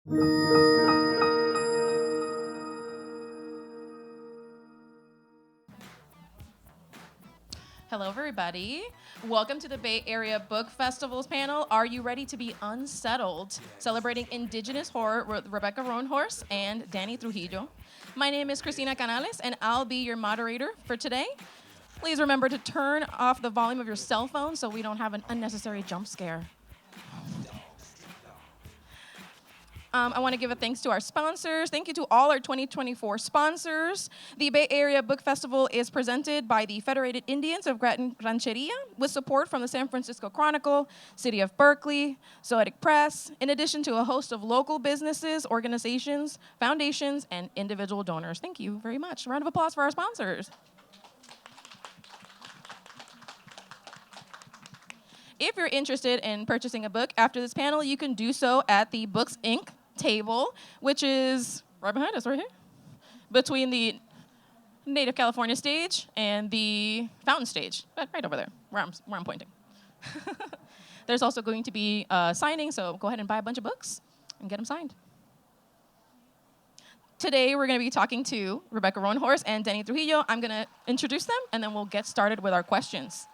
Hello, everybody. Welcome to the Bay Area Book Festival's panel, Are You Ready to Be Unsettled? Celebrating Indigenous horror with Rebecca Roanhorse and Dani Trujillo. My name is Kristina Canales, and I'll be your moderator for today. Please remember to turn off the volume of your cell phone so we don't have an unnecessary jump scare. I want to give a thanks to our sponsors. Thank you to all our 2024 sponsors. The Bay Area Book Festival is presented by the Federated Indians of Grattan Rancheria with support from the San Francisco Chronicle, City of Berkeley, Zoetic Press, in addition to a host of local businesses, organizations, foundations, and individual donors. Thank you very much. A round of applause for our sponsors. If you're interested in purchasing a book after this panel, you can do so at the Books Inc. table, which is right behind us, right here, between the Native California stage and the Fountain stage, right over there, where I'm pointing. There's also going to be signing, so go ahead and buy a bunch of books and get them signed. Today, we're going to be talking to Rebecca Roanhorse and Dani Trujillo. I'm going to introduce them, and then we'll get started with our questions.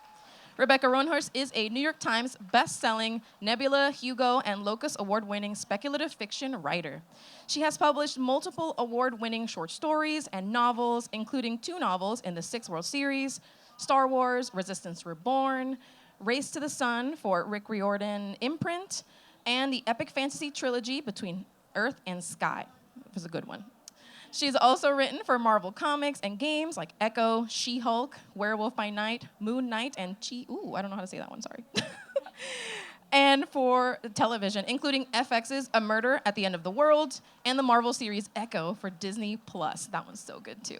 Rebecca Roanhorse is a New York Times best-selling Nebula, Hugo, and Locus award-winning speculative fiction writer. She has published multiple award-winning short stories and novels, including 2 novels in the 6 World Series, Star Wars, Resistance Reborn, Race to the Sun for Rick Riordan imprint, and the epic fantasy trilogy Between Earth and Sky. It was a good one. She's also written for Marvel Comics and games like Echo, She-Hulk, Werewolf by Night, Moon Knight, and I don't know how to say that one, sorry. And for television, including FX's A Murder at the End of the World and the Marvel series Echo for Disney+. That one's so good, too.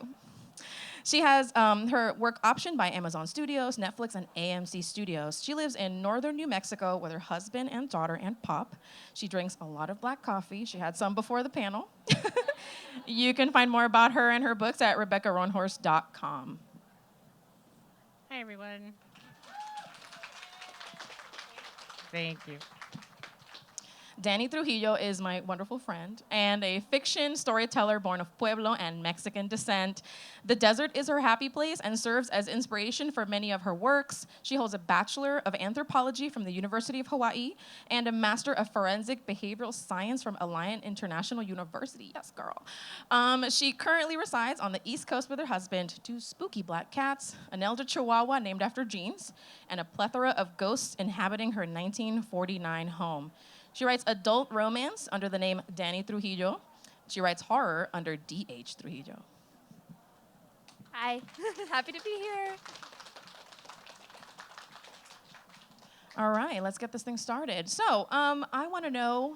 She has her work optioned by Amazon Studios, Netflix, and AMC Studios. She lives in northern New Mexico with her husband and daughter and Pop. She drinks a lot of black coffee. She had some before the panel. You can find more about her and her books at RebeccaRoanhorse.com. Hi, everyone. Thank you. Dani Trujillo is my wonderful friend and a fiction storyteller born of Pueblo and Mexican descent. The desert is her happy place and serves as inspiration for many of her works. She holds a Bachelor of Anthropology from the University of Hawaii and a Master of Forensic Behavioral Science from Alliant International University. Yes, girl. She currently resides on the East Coast with her husband, 2 spooky black cats, an elder chihuahua named after jeans, and a plethora of ghosts inhabiting her 1949 home. She writes adult romance under the name Dani Trujillo. She writes horror under D.H. Trujillo. Hi, happy to be here. All right, let's get this thing started. So, I want to know,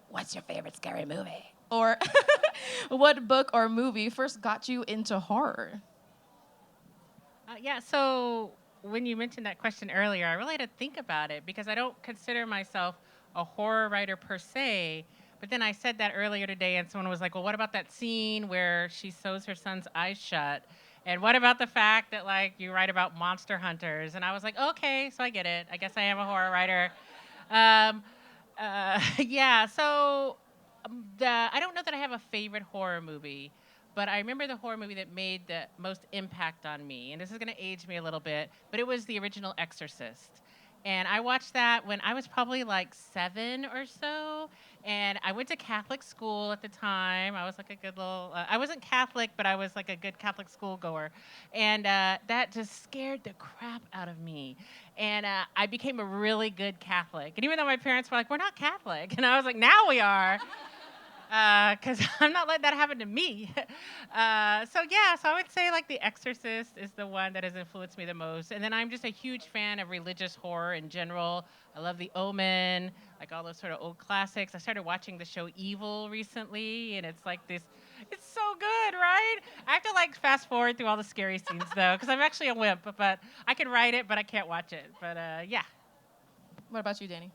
what's your favorite scary movie? Or what book or movie first got you into horror? So when you mentioned that question earlier, I really had to think about it because I don't consider myself a horror writer per se, but then I said that earlier today and someone was like, well, what about that scene where she sews her son's eyes shut? And what about the fact that like you write about monster hunters? And I was like, okay, so I get it. I guess I am a horror writer. I don't know that I have a favorite horror movie, but I remember the horror movie that made the most impact on me, and this is gonna age me a little bit, but it was the original Exorcist. And I watched that when I was probably like 7 or so. And I went to Catholic school at the time. I was like a good little, I wasn't Catholic, but I was like a good Catholic school goer. And that just scared the crap out of me. And I became a really good Catholic. And even though my parents were like, we're not Catholic. And I was like, now we are. Because I'm not letting that happen to me. So I would say like The Exorcist is the one that has influenced me the most. And then I'm just a huge fan of religious horror in general. I love The Omen, like all those sort of old classics. I started watching the show Evil recently, and it's like this, it's so good, right? I have to like fast forward through all the scary scenes though, because I'm actually a wimp, but I can write it, but I can't watch it. But yeah. What about you, Dani?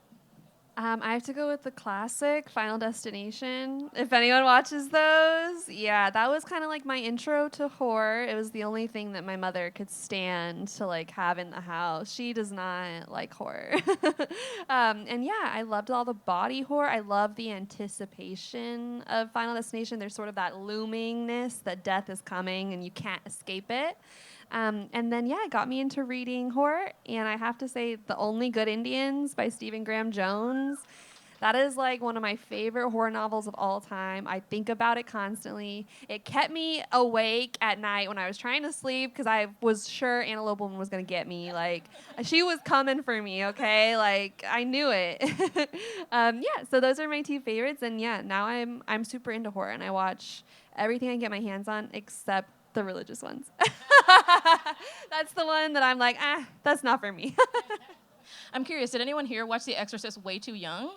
I have to go with the classic Final Destination. If anyone watches those, yeah, that was kind of like my intro to horror. It was the only thing that my mother could stand to like have in the house. She does not like horror. And yeah, I loved all the body horror. I love the anticipation of Final Destination. There's sort of that loomingness that death is coming and you can't escape it. And then, yeah, it got me into reading horror. And I have to say, The Only Good Indians by Stephen Graham Jones. That is like one of my favorite horror novels of all time. I think about it constantly. It kept me awake at night when I was trying to sleep because I was sure Antelope Woman was going to get me. Like, she was coming for me, okay? Like, I knew it. Yeah, so those are my two favorites. And yeah, now I'm super into horror and I watch everything I can get my hands on except the religious ones. That's the one that I'm like, that's not for me. I'm curious, did anyone here watch The Exorcist way too young?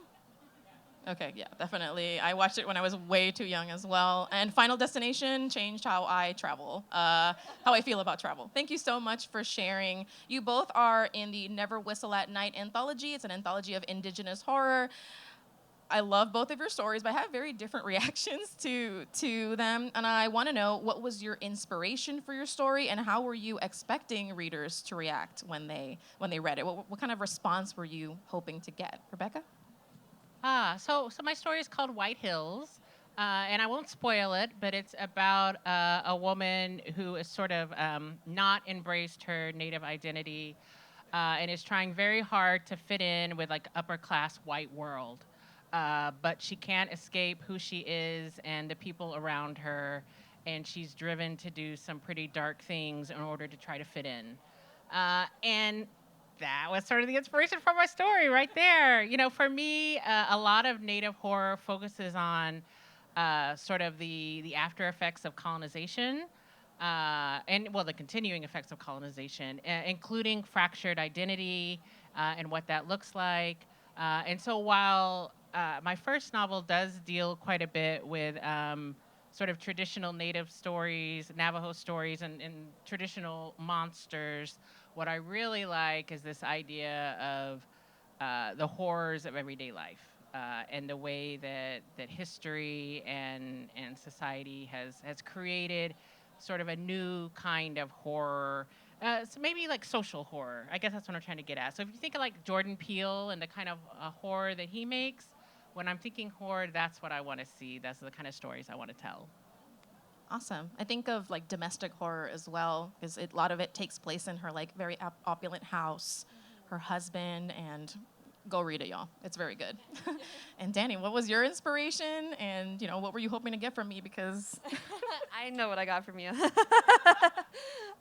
Okay, yeah, definitely. I watched it when I was way too young as well. And Final Destination changed how I travel, how I feel about travel. Thank you so much for sharing. You both are in the Never Whistle at Night anthology. It's an anthology of Indigenous horror. I love both of your stories, but I have very different reactions to them. And I want to know, what was your inspiration for your story, and how were you expecting readers to react when they read it? What kind of response were you hoping to get? Rebecca? So my story is called White Hills, and I won't spoil it, but it's about a woman who is sort of not embraced her native identity and is trying very hard to fit in with like upper class white world. But she can't escape who she is and the people around her, and she's driven to do some pretty dark things in order to try to fit in. And that was sort of the inspiration for my story right there. You know, for me, a lot of Native horror focuses on sort of the after effects of colonization. And well, the continuing effects of colonization, including fractured identity and what that looks like. And so while my first novel does deal quite a bit with sort of traditional Native stories, Navajo stories, and traditional monsters, what I really like is this idea of the horrors of everyday life and the way that history and society has created sort of a new kind of horror. So maybe like social horror. I guess that's what I'm trying to get at. So if you think of like Jordan Peele and the kind of horror that he makes, when I'm thinking horror, that's what I want to see. That's the kind of stories I want to tell. Awesome. I think of like domestic horror as well, because a lot of it takes place in her like very opulent house, her husband, and go read it, y'all. It's very good. And Dani, what was your inspiration, and what were you hoping to get from me? Because I know what I got from you.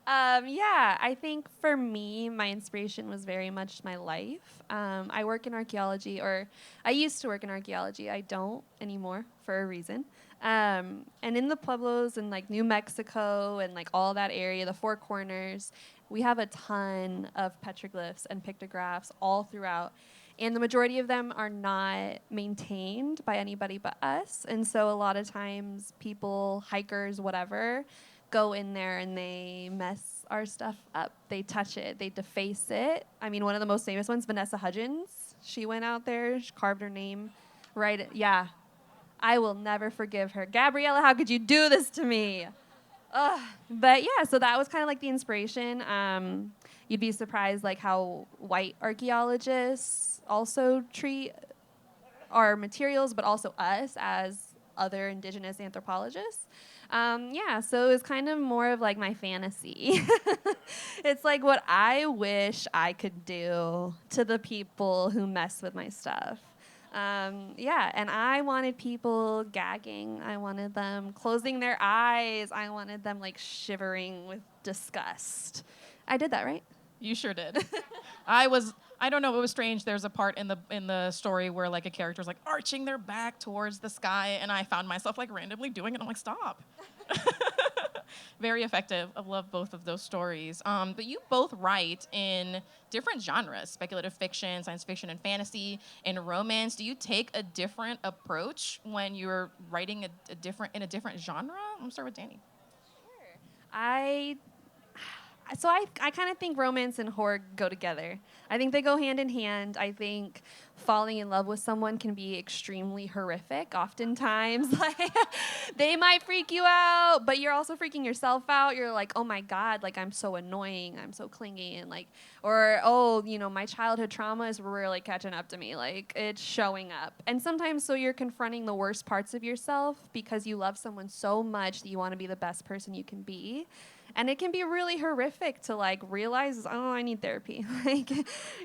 Yeah, I think for me, my inspiration was very much my life. I work in archaeology, or I used to work in archaeology. I don't anymore for a reason. And in the Pueblos and like New Mexico and like all that area, the Four Corners, we have a ton of petroglyphs and pictographs all throughout. And the majority of them are not maintained by anybody but us. And so a lot of times people, hikers, whatever, go in there and they mess our stuff up. They touch it. They deface it. I mean, one of the most famous ones, Vanessa Hudgens. She went out there. She carved her name right. Yeah. I will never forgive her. Gabriella, how could you do this to me? Ugh. But yeah, so that was kind of like the inspiration. You'd be surprised like how white archaeologists also treat our materials, but also us as other indigenous anthropologists. Yeah, so it was kind of more of like my fantasy. It's like what I wish I could do to the people who mess with my stuff. Yeah, and I wanted people gagging. I wanted them closing their eyes. I wanted them like shivering with disgust. I did that, right? you sure did. I don't know, it was strange. There's a part in the story where like a character's like arching their back towards the sky, and I found myself like randomly doing it. I'm like, stop. Very effective. I love both of those stories. But you both write in different genres: speculative fiction, science fiction, and fantasy, and romance. Do you take a different approach when you're writing in a different genre? I'm gonna start with Dani. I So I kind of think romance and horror go together. I think they go hand in hand. I think falling in love with someone can be extremely horrific. Oftentimes, like they might freak you out, but you're also freaking yourself out. You're like, oh my God, like I'm so annoying, I'm so clingy, and like, or oh, my childhood trauma is really catching up to me. Like it's showing up, and sometimes so you're confronting the worst parts of yourself because you love someone so much that you want to be the best person you can be. And it can be really horrific to like realize, oh, I need therapy. Like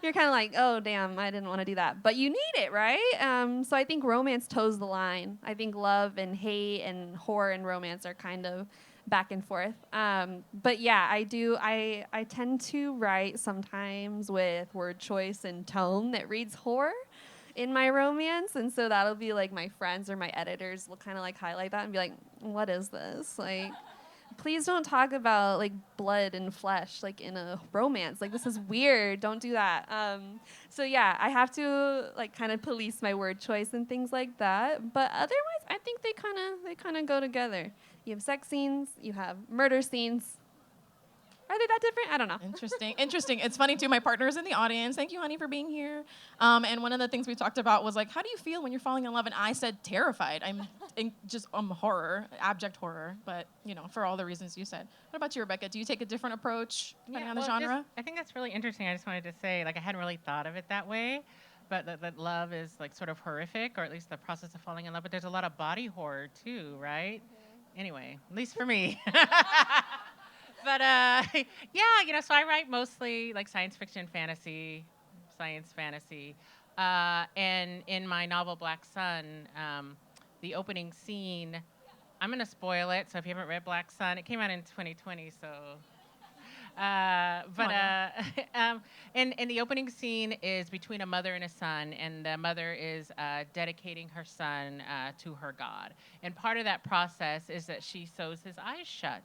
you're kind of like, oh, damn, I didn't want to do that. But you need it, right? So I think romance toes the line. I think love and hate and horror and romance are kind of back and forth. But yeah, I do. I tend to write sometimes with word choice and tone that reads horror in my romance, and so that'll be like my friends or my editors will kind of like highlight that and be like, what is this? Like, please don't talk about like blood and flesh like in a romance. Like this is weird. Don't do that. So yeah, I have to like kind of police my word choice and things like that. But otherwise, I think they kind of go together. You have sex scenes. You have murder scenes. Are they that different? I don't know. Interesting. It's funny too. My partner's in the audience. Thank you, honey, for being here. And one of the things we talked about was like, how do you feel when you're falling in love? And I said terrified. I'm horror, abject horror. But for all the reasons you said. What about you, Rebecca? Do you take a different approach depending on the genre? I think that's really interesting. I just wanted to say, like, I hadn't really thought of it that way, but that love is like sort of horrific, or at least the process of falling in love. But there's a lot of body horror too, right? Mm-hmm. Anyway, at least for me. But yeah, so I write mostly like science fiction, science fantasy. And in my novel Black Sun, the opening scene, I'm going to spoil it. So if you haven't read Black Sun, it came out in 2020. So, and the opening scene is between a mother and a son, and the mother is dedicating her son to her God. And part of that process is that she sews his eyes shut.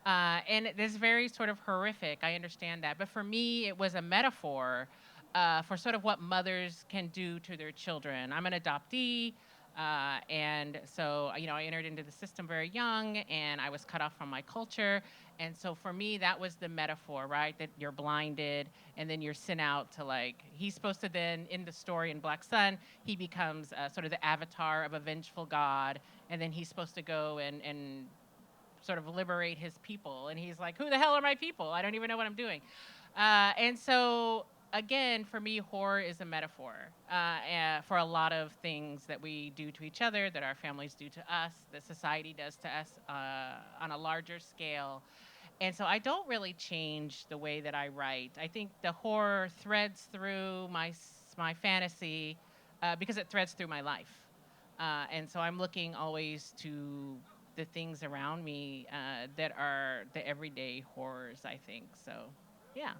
And it is very sort of horrific. I understand that. But for me, it was a metaphor for sort of what mothers can do to their children. I'm an adoptee. And so, I entered into the system very young, and I was cut off from my culture. And so for me, that was the metaphor, right? That you're blinded, and then you're sent out to, like, he's supposed to then, in the story in Black Sun, he becomes sort of the avatar of a vengeful God. And then he's supposed to go and sort of liberate his people. And he's like, who the hell are my people? I don't even know what I'm doing. And so, again, for me, horror is a metaphor for a lot of things that we do to each other, that our families do to us, that society does to us on a larger scale. And so I don't really change the way that I write. I think the horror threads through my fantasy because it threads through my life. And so I'm looking always to the things around me that are the everyday horrors, I think. So, yeah.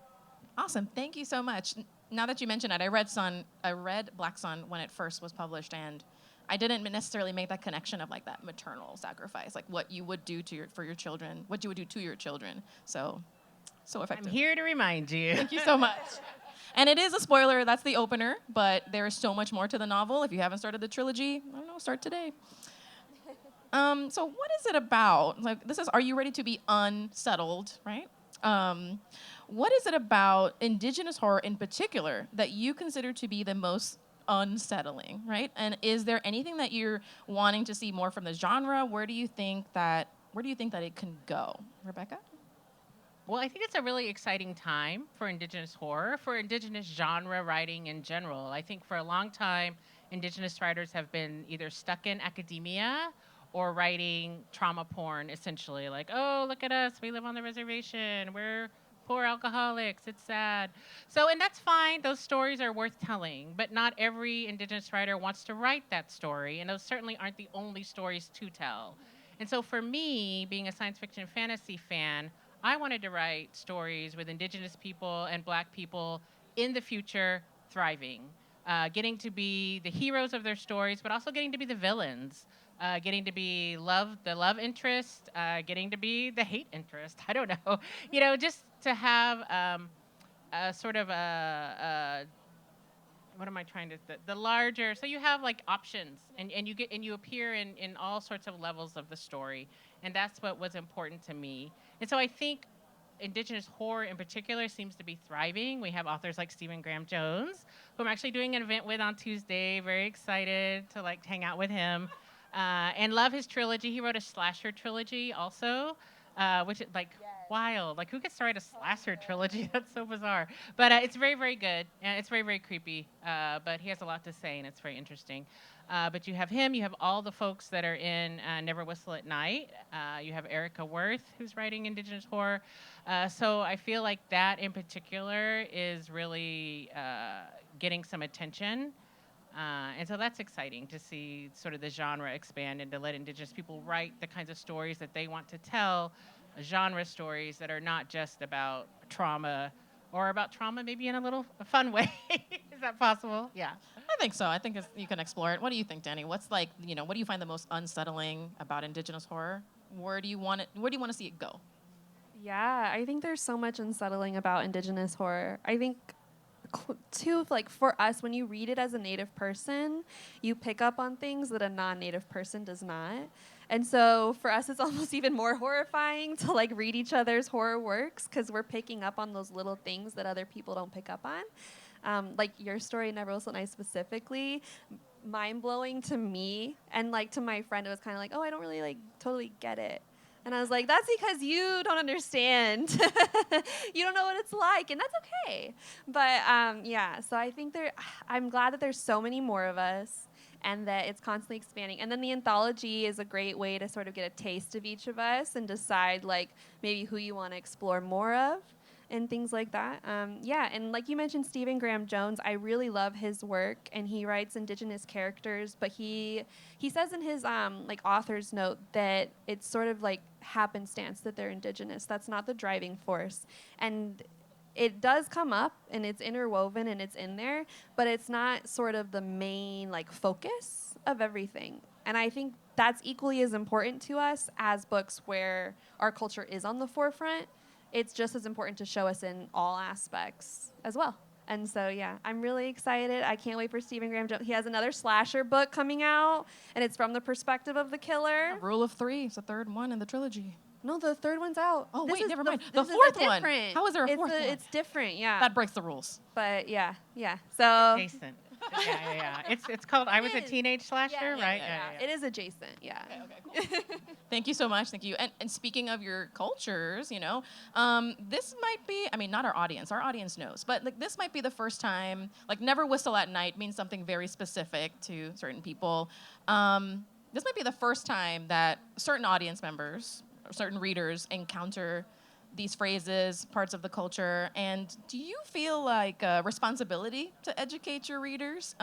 Awesome. Thank you so much. Now that you mention it, I read Black Sun when it first was published, and I didn't necessarily make that connection of like that maternal sacrifice, like what you would do for your children, what you would do to your children. So effective. I'm here to remind you. Thank you so much. And it is a spoiler. That's the opener, but there is so much more to the novel. If you haven't started the trilogy, I don't know, start today. So what is it about? Like, Are You Ready to Be Unsettled, right? What is it about Indigenous horror in particular that you consider to be the most unsettling, right? And is there anything that you're wanting to see more from the genre? Where do you think that it can go? Rebecca? Well, I think it's a really exciting time for Indigenous horror, for Indigenous genre writing in general. I think for a long time, Indigenous writers have been either stuck in academia or writing trauma porn, essentially. Like, oh, look at us. We live on the reservation. We're poor alcoholics. It's sad. So, and that's fine. Those stories are worth telling. But not every Indigenous writer wants to write that story. And those certainly aren't the only stories to tell. And so for me, being a science fiction fantasy fan, I wanted to write stories with Indigenous people and Black people in the future thriving, getting to be the heroes of their stories, but also getting to be the villains. Getting to be the love interest, getting to be the hate interest. I don't know. Just to have a sort of what am I trying to, the larger, so you have like options and you appear in all sorts of levels of the story. And that's what was important to me. And so I think Indigenous horror in particular seems to be thriving. We have authors like Stephen Graham Jones, who I'm actually doing an event with on Tuesday. Very excited to like hang out with him, and love his trilogy. He wrote a slasher trilogy also, which is like wild. Like who gets to write a slasher trilogy? That's so bizarre. But it's very, very good. And it's very, very creepy. But he has a lot to say, and it's very interesting. But you have him. You have all the folks that are in Never Whistle at Night. You have Erica Worth, who's writing Indigenous horror. So I feel like that in particular is really getting some attention. And so that's exciting to see sort of the genre expand and to let Indigenous people write the kinds of stories that they want to tell, genre stories that are not just about trauma or about trauma maybe in a little fun way. Is that possible? Yeah. I think so. I think you can explore it. What do you think, Dani? What's like, what do you find the most unsettling about Indigenous horror? Where do you want to see it go? Yeah, I think there's so much unsettling about Indigenous horror. I think too, like for us, when you read it as a Native person, you pick up on things that a non-Native person does not. And so for us, it's almost even more horrifying to like read each other's horror works because we're picking up on those little things that other people don't pick up on. Like your story, Never Whistle at Night specifically, mind-blowing to me. And like to my friend, it was kind of like, oh, I don't really like totally get it. And I was like, that's because you don't understand. You don't know what it's like, and that's okay. But yeah, so I think I'm glad that there's so many more of us and that it's constantly expanding. And then the anthology is a great way to sort of get a taste of each of us and decide like maybe who you want to explore more of and things like that. Yeah, and like you mentioned, Stephen Graham Jones, I really love his work, and he writes Indigenous characters, but he says in his like author's note that it's sort of like happenstance that they're Indigenous. That's not the driving force. And it does come up, and it's interwoven, and it's in there, but it's not sort of the main like focus of everything. And I think that's equally as important to us as books where our culture is on the forefront. It's just as important to show us in all aspects as well. And so, yeah, I'm really excited. I can't wait for Stephen Graham Jones. He has another slasher book coming out, and it's from the perspective of the killer. Rule of Three. It's the third one in the trilogy. No, the third one's out. Oh, wait, never mind. The fourth one. How is there a fourth one? It's different, yeah. That breaks the rules. But, yeah. So Adjacent. Yeah. It's called I Was a Teenage Slasher, right? Yeah. It is adjacent, yeah. Okay, cool. Thank you so much. Thank you. And speaking of your cultures, this might be, not our audience. Our audience knows. But like this might be the first time, like Never Whistle at Night means something very specific to certain people. This might be the first time that certain audience members or certain readers encounter these phrases, parts of the culture, and do you feel like a responsibility to educate your readers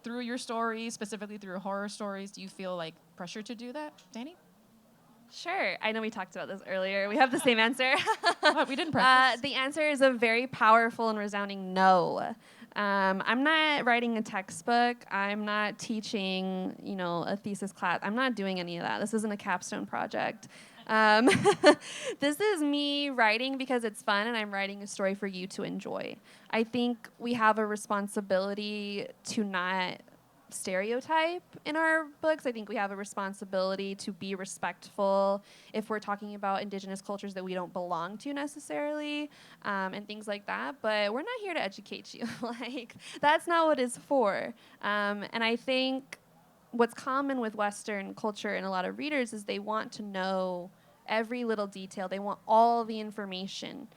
through your stories, specifically through horror stories? Do you feel like pressure to do that, Dani? Sure. I know we talked about this earlier. We have the same answer. What, we didn't practice? The answer is a very powerful and resounding no. I'm not writing a textbook. I'm not teaching, a thesis class. I'm not doing any of that. This isn't a capstone project. This is me writing because it's fun, and I'm writing a story for you to enjoy. I think we have a responsibility to not stereotype in our books. I think we have a responsibility to be respectful if we're talking about Indigenous cultures that we don't belong to necessarily, and things like that. But we're not here to educate you. Like, that's not what it's for. And I think what's common with Western culture and a lot of readers is they want to know every little detail. They want all the information.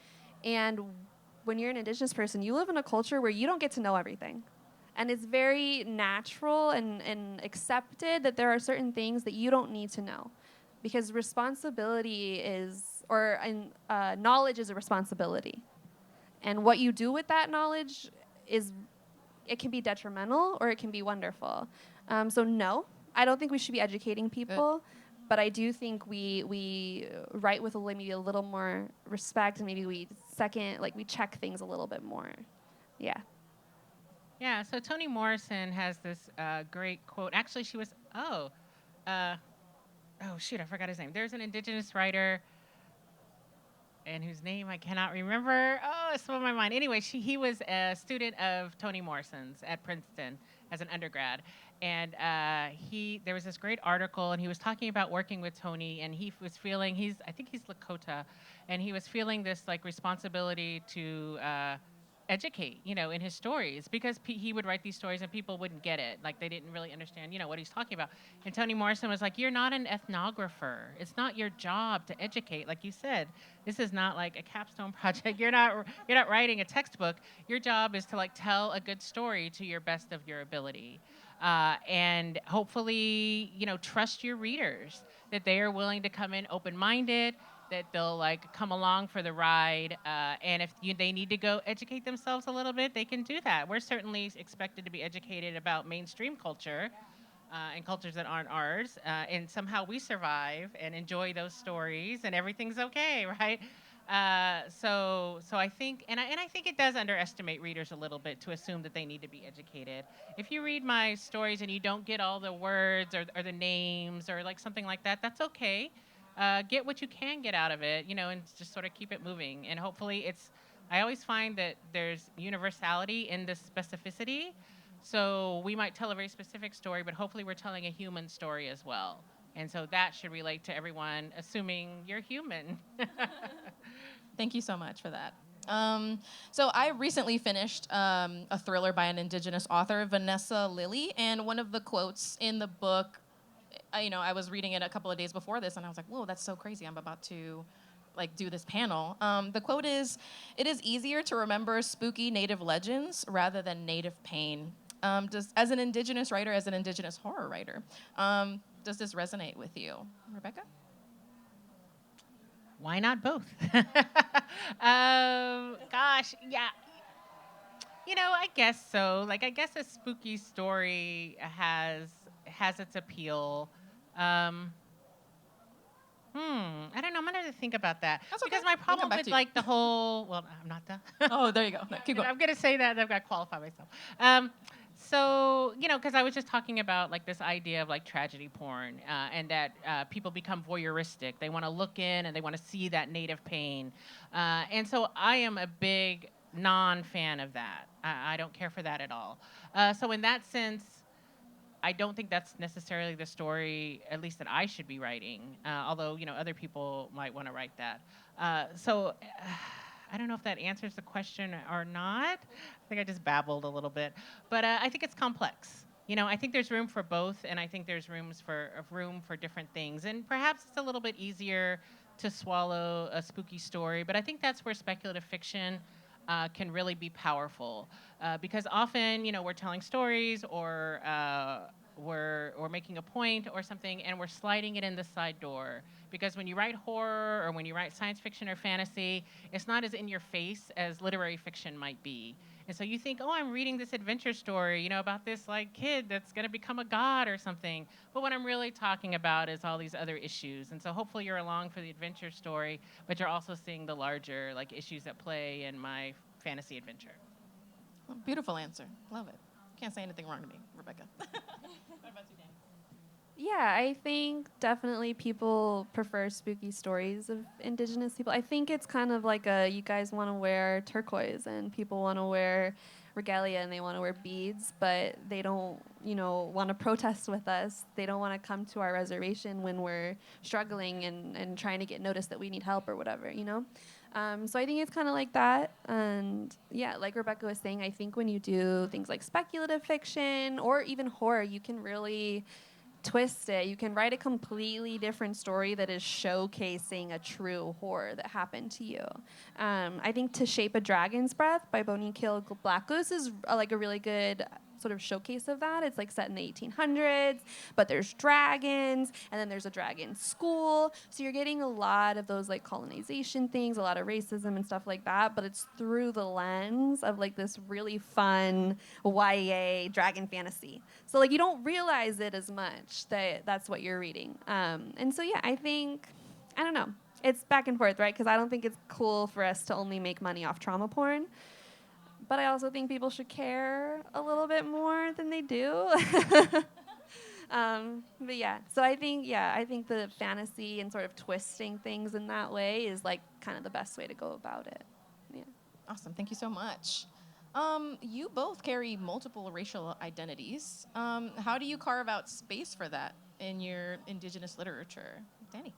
And when you're an Indigenous person, you live in a culture where you don't get to know everything. And it's very natural and accepted that there are certain things that you don't need to know. Because responsibility knowledge is a responsibility. And what you do with that knowledge it can be detrimental or it can be wonderful. So no, I don't think we should be educating people, but I do think we write with maybe a little more respect, and maybe we check things a little bit more. Yeah. Yeah, so Toni Morrison has this great quote. Actually, she was, I forgot his name. There's an Indigenous writer and whose name I cannot remember. Oh, it's on my mind. Anyway, he was a student of Toni Morrison's at Princeton as an undergrad. And there was this great article, and he was talking about working with Tony, and he was feeling, I think he's Lakota, and he was feeling this like responsibility to educate, in his stories, because he would write these stories and people wouldn't get it, like they didn't really understand, what he's talking about. And Toni Morrison was like, "You're not an ethnographer. It's not your job to educate, like you said. This is not like a capstone project. You're not writing a textbook. Your job is to like tell a good story to your best of your ability." And hopefully, trust your readers, that they are willing to come in open-minded, that they'll like come along for the ride. And if they need to go educate themselves a little bit, they can do that. We're certainly expected to be educated about mainstream culture and cultures that aren't ours. And somehow we survive and enjoy those stories, and everything's okay, right? So I think, and I think it does underestimate readers a little bit to assume that they need to be educated. If you read my stories and you don't get all the words or the names or like something like that, that's okay. Get what you can get out of it, and just sort of keep it moving. And hopefully I always find that there's universality in this specificity. So we might tell a very specific story, but hopefully we're telling a human story as well. And so that should relate to everyone, assuming you're human. Thank you so much for that. So I recently finished a thriller by an Indigenous author, Vanessa Lilly, and one of the quotes in the book, I was reading it a couple of days before this, and I was like, whoa, that's so crazy. I'm about to do this panel. The quote is, "It is easier to remember spooky Native legends rather than Native pain." As an Indigenous writer, as an Indigenous horror writer, does this resonate with you? Rebecca? Why not both? Gosh, yeah. I guess so. Like, I guess a spooky story has its appeal. I don't know. I'm gonna have to think about that. That's okay. Because my We'll come problem back with to you. like the whole, well, I'm not done. Oh, there you go. No, keep going. I'm gonna say that, and I've got to qualify myself. So, because I was just talking about like this idea of like tragedy porn, and that people become voyeuristic. They want to look in and they want to see that Native pain. And so I am a big non-fan of that. I don't care for that at all. So in that sense, I don't think that's necessarily the story, at least that I should be writing. Although, other people might want to write that. So I don't know if that answers the question or not. I think I just babbled a little bit. But I think it's complex. I think there's room for both, and I think there's room for different things. And perhaps it's a little bit easier to swallow a spooky story, but I think that's where speculative fiction can really be powerful. Because often, we're telling stories, or we're making a point or something, and we're sliding it in the side door. Because when you write horror or when you write science fiction or fantasy, it's not as in your face as literary fiction might be. And so you think, oh, I'm reading this adventure story, about this like kid that's going to become a god or something. But what I'm really talking about is all these other issues. And so hopefully you're along for the adventure story, but you're also seeing the larger like issues at play in my fantasy adventure. Well, beautiful answer. Love it. Can't say anything wrong to me, Rebecca. What about you, Dani? Yeah, I think definitely people prefer spooky stories of Indigenous people. I think it's kind of like you guys want to wear turquoise and people want to wear regalia and they want to wear beads, but they don't, want to protest with us. They don't want to come to our reservation when we're struggling and trying to get noticed that we need help or whatever, So I think it's kind of like that. And yeah, like Rebecca was saying, I think when you do things like speculative fiction or even horror, you can really twist it. You can write a completely different story that is showcasing a true horror that happened to you. I think To Shape a Dragon's Breath by Boniquil Blackus is like a really good sort of showcase of that. It's like set in the 1800s, but there's dragons, and then there's a dragon school. So you're getting a lot of those like colonization things, a lot of racism and stuff like that, but it's through the lens of like this really fun YA dragon fantasy. So like you don't realize it as much that that's what you're reading. And so yeah, I think, I don't know. It's back and forth, right? Because I don't think it's cool for us to only make money off trauma porn. But I also think people should care a little bit more than they do. But yeah, so I think the fantasy and sort of twisting things in that way is like kind of the best way to go about it. Yeah. Awesome. Thank you so much. You both carry multiple racial identities. How do you carve out space for that in your Indigenous literature? Dani.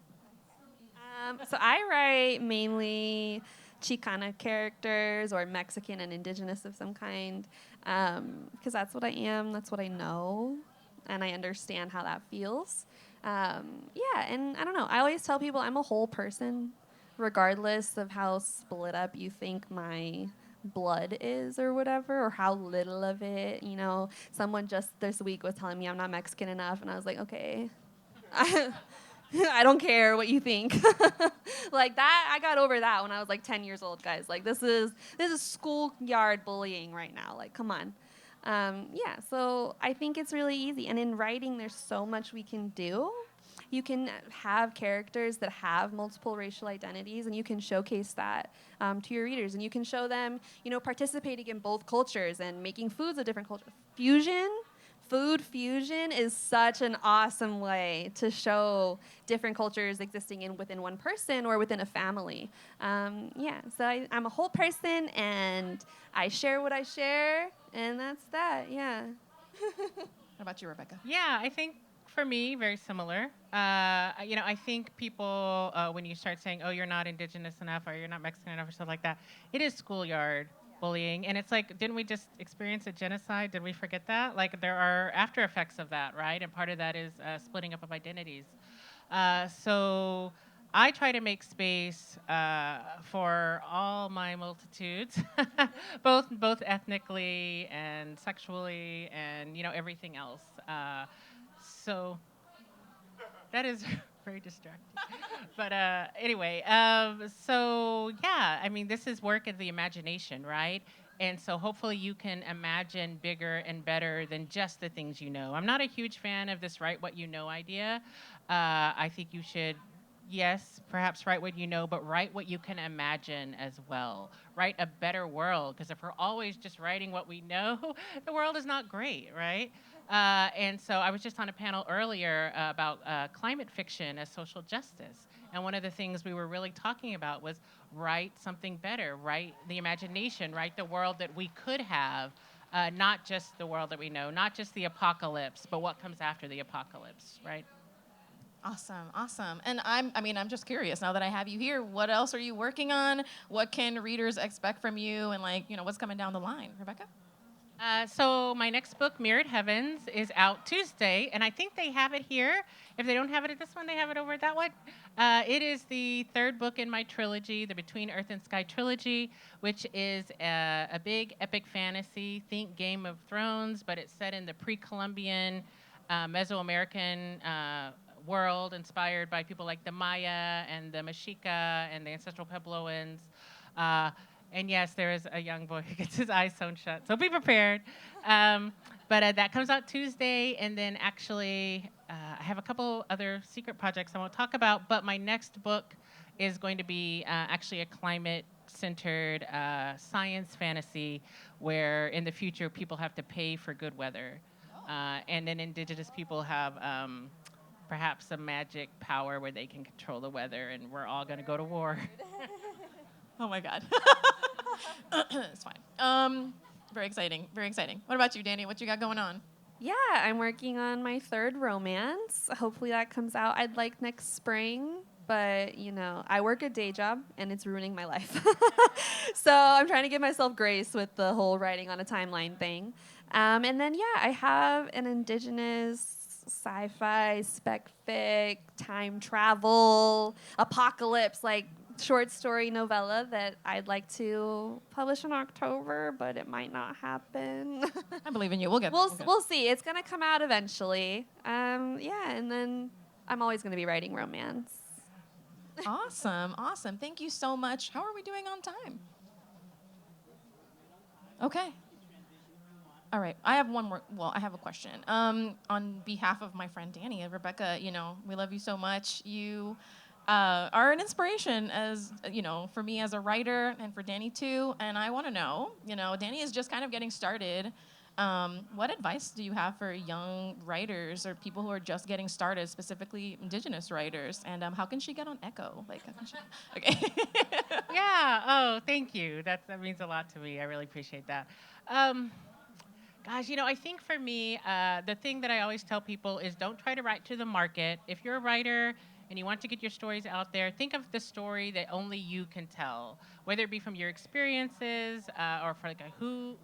So I write mainly Chicana characters or Mexican and Indigenous of some kind, because that's what I am. That's what I know, and I understand how that feels. Yeah, and I don't know. I always tell people I'm a whole person, regardless of how split up you think my blood is or whatever, or how little of it. Someone just this week was telling me I'm not Mexican enough, and I was like, okay. I don't care what you think. Like that, I got over that when I was like 10 years old, guys. Like this is schoolyard bullying right now. Like, come on. Yeah, so I think it's really easy. And in writing, there's so much we can do. You can have characters that have multiple racial identities, and you can showcase that to your readers. And you can show them, participating in both cultures and making foods of different cultures. Food fusion is such an awesome way to show different cultures existing within one person or within a family. Yeah, so I'm a whole person, and I share what I share, and that's that. Yeah. What about you, Rebecca? Yeah, I think for me, very similar. I think people, when you start saying, oh, you're not Indigenous enough or you're not Mexican enough or stuff like that, it is schoolyard bullying. And it's like, didn't we just experience a genocide? Did we forget that? Like, there are after effects of that, right? And part of that is splitting up of identities. So I try to make space for all my multitudes, both ethnically and sexually, and everything else. So that is very distracting. But anyway, so yeah, I mean, this is work of the imagination, right? And so hopefully you can imagine bigger and better than just the things you know. I'm not a huge fan of this write what you know idea. I think you should, yes, perhaps write what you know, but write what you can imagine as well. Write a better world, because if we're always just writing what we know, the world is not great, right? And so I was just on a panel earlier about climate fiction as social justice. And one of the things we were really talking about was write something better, write the imagination, write the world that we could have, not just the world that we know, not just the apocalypse, but what comes after the apocalypse, right? Awesome. And I'm just curious now that I have you here. What else are you working on? What can readers expect from you? And what's coming down the line, Rebecca? So my next book, Mirrored Heavens, is out Tuesday, and I think they have it here. If they don't have it at this one, they have it over at that one. It is the third book in my trilogy, the Between Earth and Sky trilogy, which is a big epic fantasy. Think Game of Thrones, but it's set in the pre-Columbian Mesoamerican world, inspired by people like the Maya and the Mexica and the ancestral Puebloans. And yes, there is a young boy who gets his eyes sewn shut, so be prepared. But that comes out Tuesday, and then actually I have a couple other secret projects I won't talk about, but my next book is going to be actually a climate-centered science fantasy where in the future people have to pay for good weather. And then Indigenous people have perhaps a magic power where they can control the weather, and we're all going to go to war. Oh my God. It's fine. Very exciting. What about you, Dani? What you got going on? Yeah, I'm working on my third romance. Hopefully that comes out. I'd like next spring, but I work a day job and it's ruining my life. So I'm trying to give myself grace with the whole writing on a timeline thing. And then I have an Indigenous sci-fi, spec fic, time travel, apocalypse, short story novella that I'd like to publish in October, but it might not happen. I believe in you. We'll get We'll see. It's gonna come out eventually. And then I'm always gonna be writing romance. Awesome. Thank you so much. How are we doing on time? Okay. All right. I have one more. Well, I have a question. On behalf of my friend Dani and Rebecca, we love you so much. You are an inspiration as, for me as a writer and for Dani too. And I want to know, Dani is just kind of getting started What advice do you have for young writers or people who are just getting started, specifically Indigenous writers? And how can she get on Echo? Like, how can she... Okay. Yeah. Oh, thank you. That means a lot to me. I really appreciate that. Um, Gosh, I think for me, the thing that I always tell people is don't try to write to the market. If you're a writer and you want to get your stories out there, think of the story that only you can tell, whether it be from your experiences or for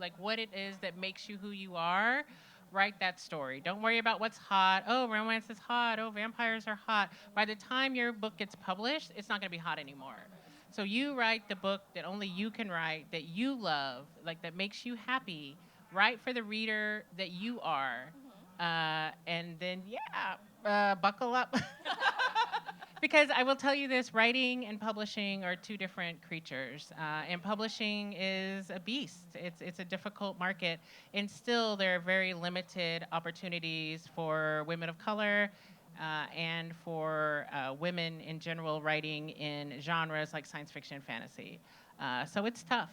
like what it is that makes you who you are. Write that story. Don't worry about what's hot. Oh, romance is hot. Oh, vampires are hot. By the time your book gets published, it's not going to be hot anymore. So you write the book that only you can write, that you love, like that makes you happy. Write for the reader that you are. And then, buckle up. Because I will tell you this, writing and publishing are two different creatures. And publishing is a beast. It's a difficult market. And still, there are very limited opportunities for women of color and for women in general writing in genres like science fiction and fantasy. So it's tough,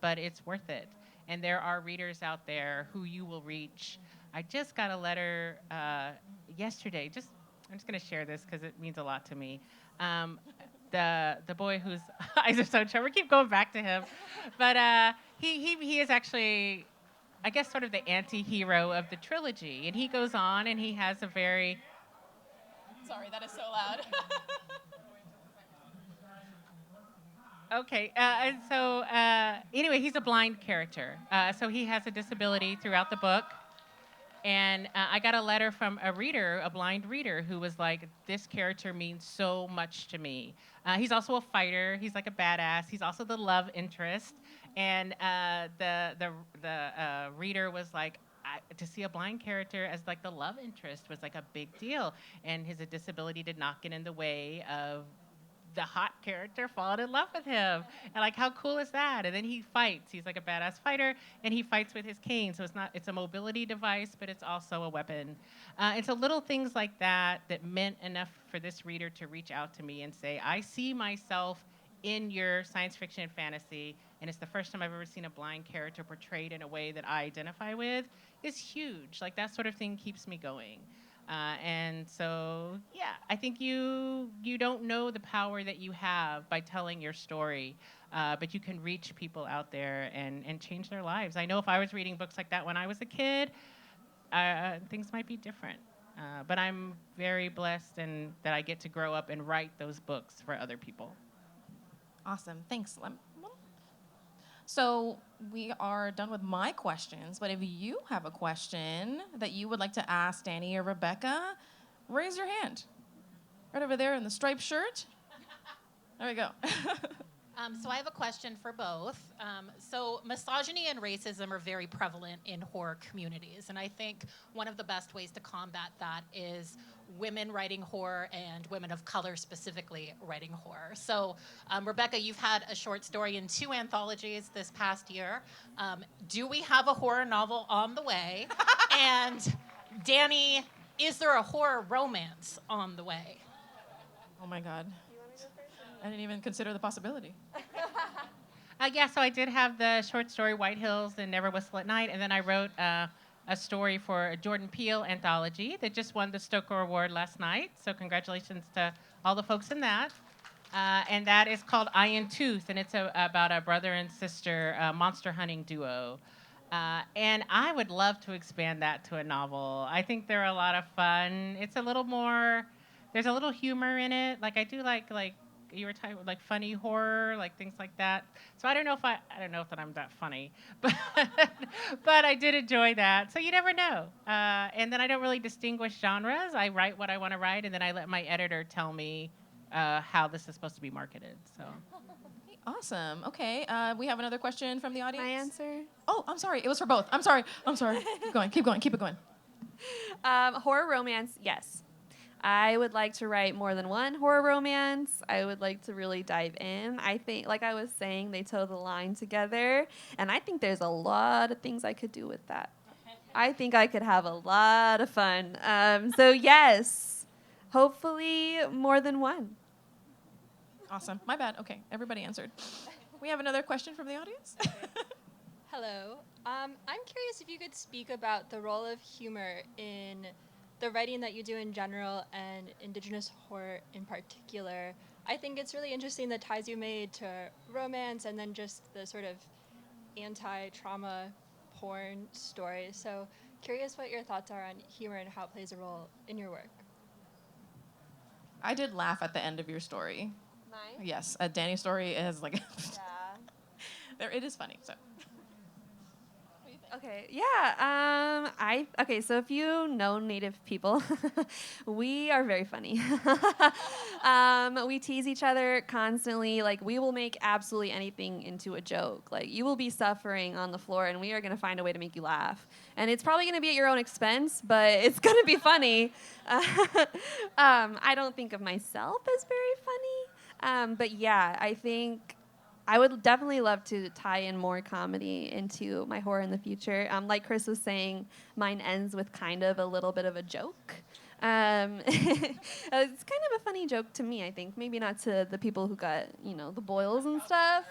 but it's worth it. And there are readers out there who you will reach. I just got a letter yesterday. I'm just going to share this because it means a lot to me. The boy whose eyes are so shut. We keep going back to him, but he is actually, I guess, sort of the anti-hero of the trilogy. And he goes on and he has a very... Sorry, that is so loud. Okay, and so anyway, he's a blind character. So he has a disability throughout the book. And I got a letter from a reader, a blind reader, who was like, this character means so much to me. He's also a fighter. He's like a badass. He's also the love interest. And the reader was like, to see a blind character as like the love interest was like a big deal. And his disability did not get in the way of the hot character falling in love with him. And like, how cool is that? And then he fights. He's like a badass fighter, and he fights with his cane. So it's a mobility device, but it's also a weapon. And so little things like that meant enough for this reader to reach out to me and say, I see myself in your science fiction and fantasy, and it's the first time I've ever seen a blind character portrayed in a way that I identify with, is huge. Like, that sort of thing keeps me going. And so, I think you don't know the power that you have by telling your story, but you can reach people out there and change their lives. I know if I was reading books like that when I was a kid, things might be different. But I'm very blessed and that I get to grow up and write those books for other people. Awesome. Thanks. So we are done with my questions, but if you have a question that you would like to ask Dani or Rebecca, raise your hand. Right over there in the striped shirt. There we go. So I have a question for both. So misogyny and racism are very prevalent in horror communities, and I think one of the best ways to combat that is women writing horror and women of color specifically writing horror. So Rebecca, you've had a short story in 2 anthologies this past year. Do we have a horror novel on the way? And Dani, is there a horror romance on the way? Oh my God. I didn't even consider the possibility. So I did have the short story White Hills and Never Whistle at Night, and then I wrote a story for a Jordan Peele anthology that just won the Stoker Award last night. So congratulations to all the folks in that. And that is called Eye and Tooth, and it's about a brother and sister monster hunting duo. And I would love to expand that to a novel. I think they're a lot of fun. It's a little more, there's a little humor in it. Like, I do like you were talking like funny horror, like things like that. So I don't know if that I'm that funny, but I did enjoy that. So you never know. And then I don't really distinguish genres. I write what I want to write, and then I let my editor tell me how this is supposed to be marketed. So. Awesome. Okay. We have another question from the audience. My answer? Oh, I'm sorry. It was for both. I'm sorry. Keep going. Horror romance, yes. I would like to write more than one horror romance. I would like to really dive in. I think, like I was saying, they toe the line together. And I think there's a lot of things I could do with that. I think I could have a lot of fun. So yes, hopefully more than one. Awesome. My bad. Okay. Everybody answered. We have another question from the audience. Hello. I'm curious if you could speak about the role of humor in the writing that you do in general and Indigenous horror in particular. I think it's really interesting the ties you made to romance and then just the sort of anti-trauma porn stories. So curious what your thoughts are on humor and how it plays a role in your work. I did laugh at the end of your story. Mine? Yes, Dani's story is like, Yeah. there. It is funny. So. Okay, yeah. Okay, so if you know Native people, we are very funny. We tease each other constantly. Like, we will make absolutely anything into a joke. Like, you will be suffering on the floor, and we are going to find a way to make you laugh. And it's probably going to be at your own expense, but it's going to be funny. I don't think of myself as very funny. But yeah, I think I would definitely love to tie in more comedy into my horror in the future. Like Chris was saying, mine ends with kind of a little bit of a joke. It's kind of a funny joke to me, I think. Maybe not to the people who got, the boils and stuff.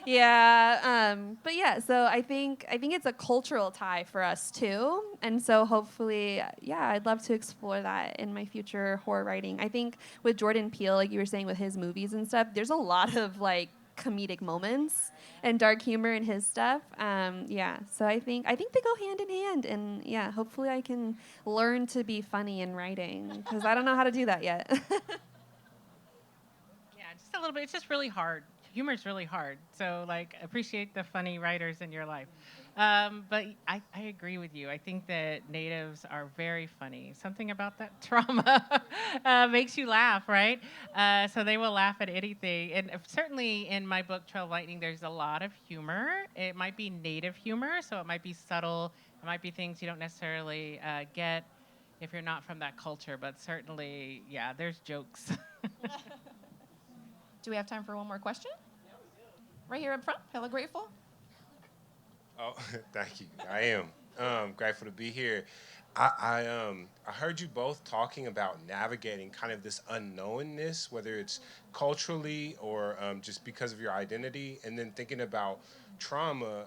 Yeah. But yeah, so I think it's a cultural tie for us too. And so hopefully, yeah, I'd love to explore that in my future horror writing. I think with Jordan Peele, like you were saying with his movies and stuff, there's a lot of comedic moments and dark humor in his stuff. Yeah, so I think they go hand in hand, and yeah, hopefully I can learn to be funny in writing because I don't know how to do that yet. Yeah, just a little bit. It's just really hard. Humor is really hard. So, appreciate the funny writers in your life. But I agree with you. I think that natives are very funny. Something about that trauma makes you laugh, right? So they will laugh at anything. And certainly in my book, Trail of Lightning, there's a lot of humor. It might be native humor, so it might be subtle. It might be things you don't necessarily get if you're not from that culture. But certainly, yeah, there's jokes. Do we have time for one more question? Right here up front. Hella grateful. Oh, thank you. I am grateful to be here. I heard you both talking about navigating kind of this unknownness, whether it's culturally or just because of your identity, and then thinking about trauma.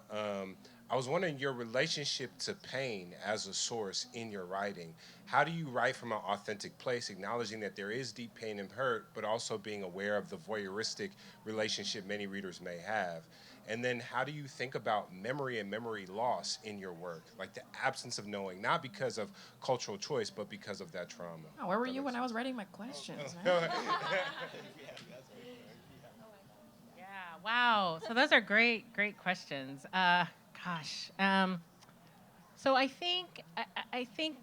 I was wondering your relationship to pain as a source in your writing. How do you write from an authentic place, acknowledging that there is deep pain and hurt, but also being aware of the voyeuristic relationship many readers may have? And then how do you think about memory and memory loss in your work? Like the absence of knowing, not because of cultural choice, but because of that trauma. Oh, where were you when I was writing my questions, man? Yeah, wow. So those are great questions. Gosh. So I think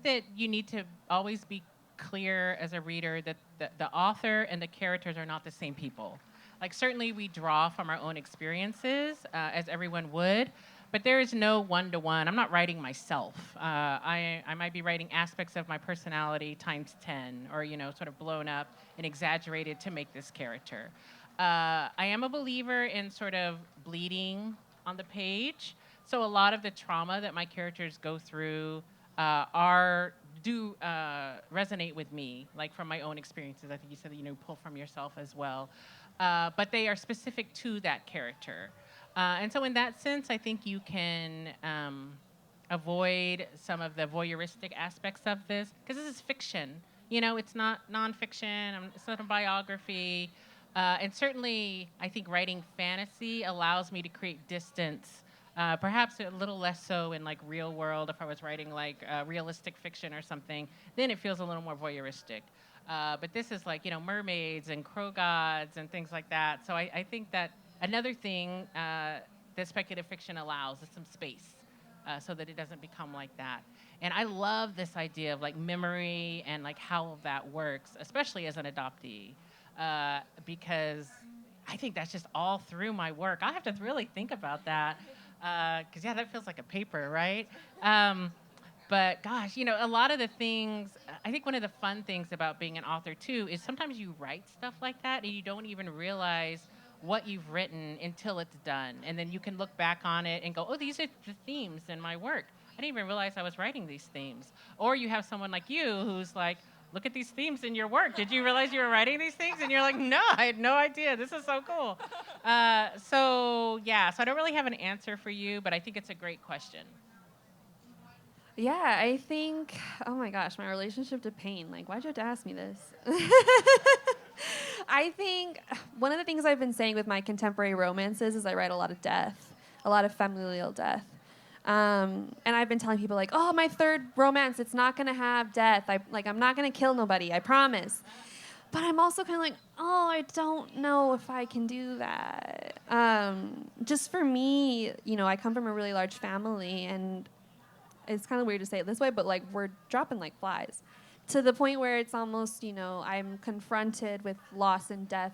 that you need to always be clear as a reader that the author and the characters are not the same people. Like certainly we draw from our own experiences, as everyone would, but there is no one-to-one. I'm not writing myself. I might be writing aspects of my personality times 10, or sort of blown up and exaggerated to make this character. I am a believer in sort of bleeding on the page. So a lot of the trauma that my characters go through do resonate with me, like from my own experiences. I think you said that pull from yourself as well, but they are specific to that character. And so in that sense, I think you can avoid some of the voyeuristic aspects of this because this is fiction. It's not nonfiction. It's not a biography. And certainly, I think writing fantasy allows me to create distance. Perhaps a little less so in real world. If I was writing realistic fiction or something, then it feels a little more voyeuristic. But this is mermaids and crow gods and things like that. So I think that another thing that speculative fiction allows is some space so that it doesn't become like that. And I love this idea of memory and how that works, especially as an adoptee, because I think that's just all through my work. I have to really think about that. Because, that feels like a paper, right? But gosh, a lot of the things, I think one of the fun things about being an author too is sometimes you write stuff like that and you don't even realize what you've written until it's done. And then you can look back on it and go, oh, these are the themes in my work. I didn't even realize I was writing these themes. Or you have someone like you who's like, look at these themes in your work. Did you realize you were writing these things? And you're like, no, I had no idea. This is so cool. So I don't really have an answer for you, but I think it's a great question. Yeah, I think, oh my gosh, my relationship to pain. Like, why'd you have to ask me this? I think one of the things I've been saying with my contemporary romances is I write a lot of death, a lot of familial death. And I've been telling people, like, oh, my third romance, it's not going to have death. I'm not going to kill nobody, I promise. But I'm also kind of like, oh, I don't know if I can do that. Just for me, I come from a really large family, and it's kind of weird to say it this way, but like we're dropping like flies to the point where it's almost, I'm confronted with loss and death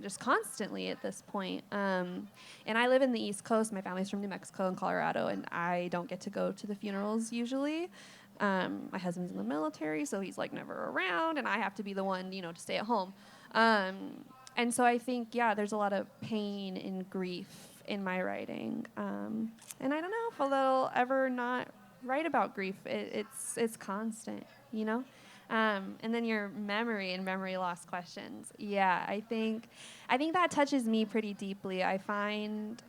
just constantly at this point. And I live in the East Coast. My family's from New Mexico and Colorado, and I don't get to go to the funerals usually. My husband's in the military, so he's like never around, and I have to be the one, to stay at home. And so I think, there's a lot of pain and grief in my writing. And I don't know if I'll ever not write about grief. It's constant, and then your memory and memory loss questions. Yeah, I think that touches me pretty deeply. I find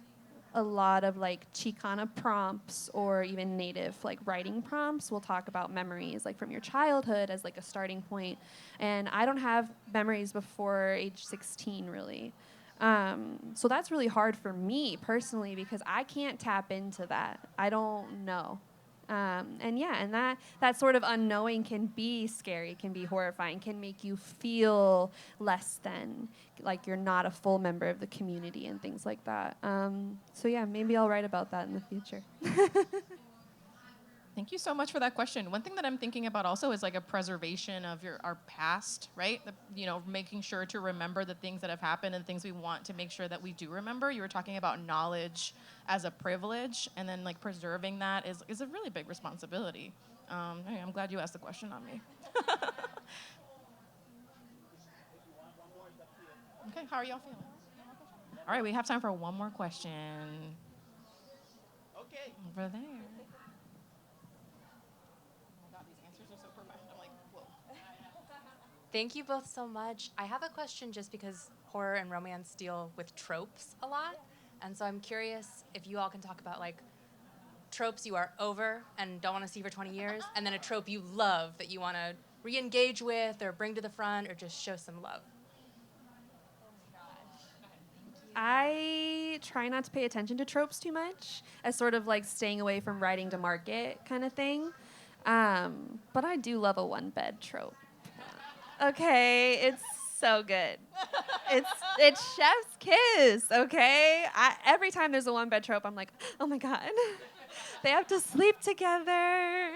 a lot of like Chicana prompts or even native like writing prompts will talk about memories like from your childhood as like a starting point. And I don't have memories before age 16 really. So that's really hard for me personally because I can't tap into that. I don't know. And that sort of unknowing can be scary, can be horrifying, can make you feel less than, like you're not a full member of the community and things like that. Maybe I'll write about that in the future. Thank you so much for that question. One thing that I'm thinking about also is like a preservation of our past, right? Making sure to remember the things that have happened and things we want to make sure that we do remember. You were talking about knowledge as a privilege, and then like preserving that is a really big responsibility. Hey, I'm glad you asked the question on me. Okay, how are y'all feeling? All right, we have time for one more question. Okay. Over there. Thank you both so much. I have a question just because horror and romance deal with tropes a lot. And so I'm curious if you all can talk about like tropes you are over and don't want to see for 20 years, and then a trope you love that you want to re-engage with or bring to the front or just show some love. I try not to pay attention to tropes too much as sort of like staying away from writing to market kind of thing. But I do love a one-bed trope. Okay, it's so good. It's chef's kiss, okay? Every time there's a one-bed trope, I'm like, oh my God. They have to sleep together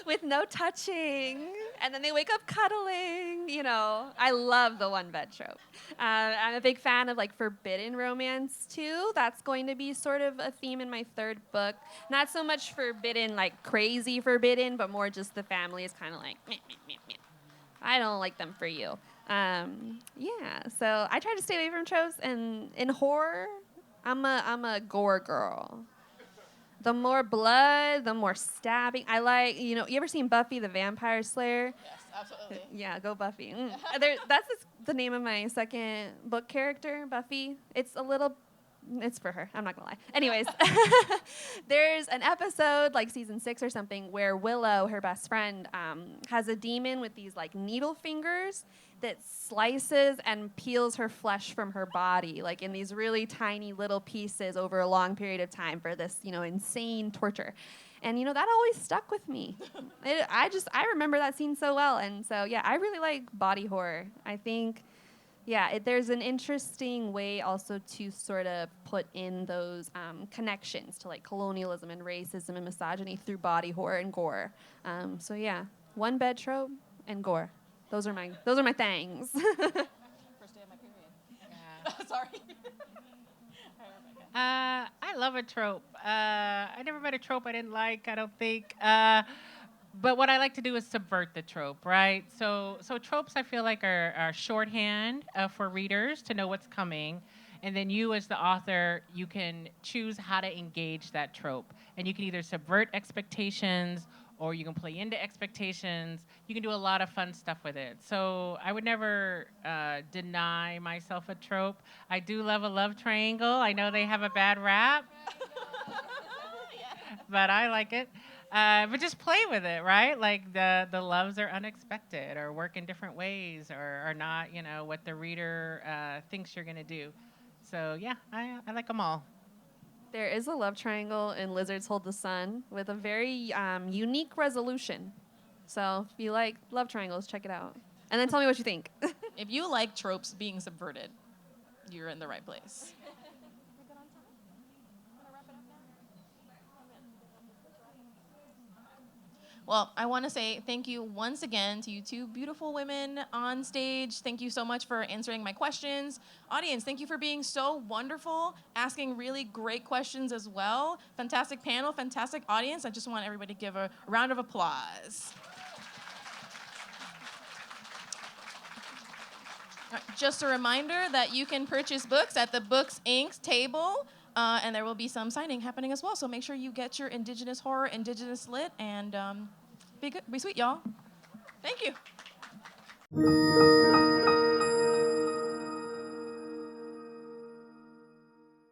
with no touching, and then they wake up cuddling, I love the one-bed trope. I'm a big fan of, like, forbidden romance, too. That's going to be sort of a theme in my third book. Not so much forbidden, like, crazy forbidden, but more just the family is kind of like, meh, meh, meh, meh. I don't like them for you. So I try to stay away from tropes, and in horror, I'm a gore girl. The more blood, the more stabbing. I like, you ever seen Buffy the Vampire Slayer? Yes, absolutely. Yeah, go Buffy. That's the name of my second book character, Buffy. It's for her. I'm not going to lie. Anyways, there's an episode, like season 6 or something, where Willow, her best friend, has a demon with these like needle fingers that slices and peels her flesh from her body, like in these really tiny little pieces over a long period of time for this, insane torture. And, that always stuck with me. I remember that scene so well. And so, I really like body horror. I think... there's an interesting way also to sort of put in those connections to like colonialism and racism and misogyny through body horror and gore. One bed trope and gore. Those are my things. First day of my period. Yeah. Sorry. I love a trope. I never met a trope I didn't like, I don't think. But what I like to do is subvert the trope, right? So tropes I feel like are shorthand for readers to know what's coming. And then you as the author, you can choose how to engage that trope. And you can either subvert expectations or you can play into expectations. You can do a lot of fun stuff with it. So I would never deny myself a trope. I do love a love triangle. I know they have a bad rap, but I like it. But just play with it, right? Like the loves are unexpected, or work in different ways, or are not, what the reader thinks you're gonna do. So yeah, I like them all. There is a love triangle in Lizards Hold the Sun with a very unique resolution. So if you like love triangles, check it out. And then tell me what you think. If you like tropes being subverted, you're in the right place. Well, I want to say thank you once again to you two beautiful women on stage. Thank you so much for answering my questions. Audience, thank you for being so wonderful, asking really great questions as well. Fantastic panel, fantastic audience. I just want everybody to give a round of applause. Just a reminder that you can purchase books at the Books Inc. table, and there will be some signing happening as well. So make sure you get your Indigenous horror, Indigenous lit, and be good, be sweet, y'all. Thank you.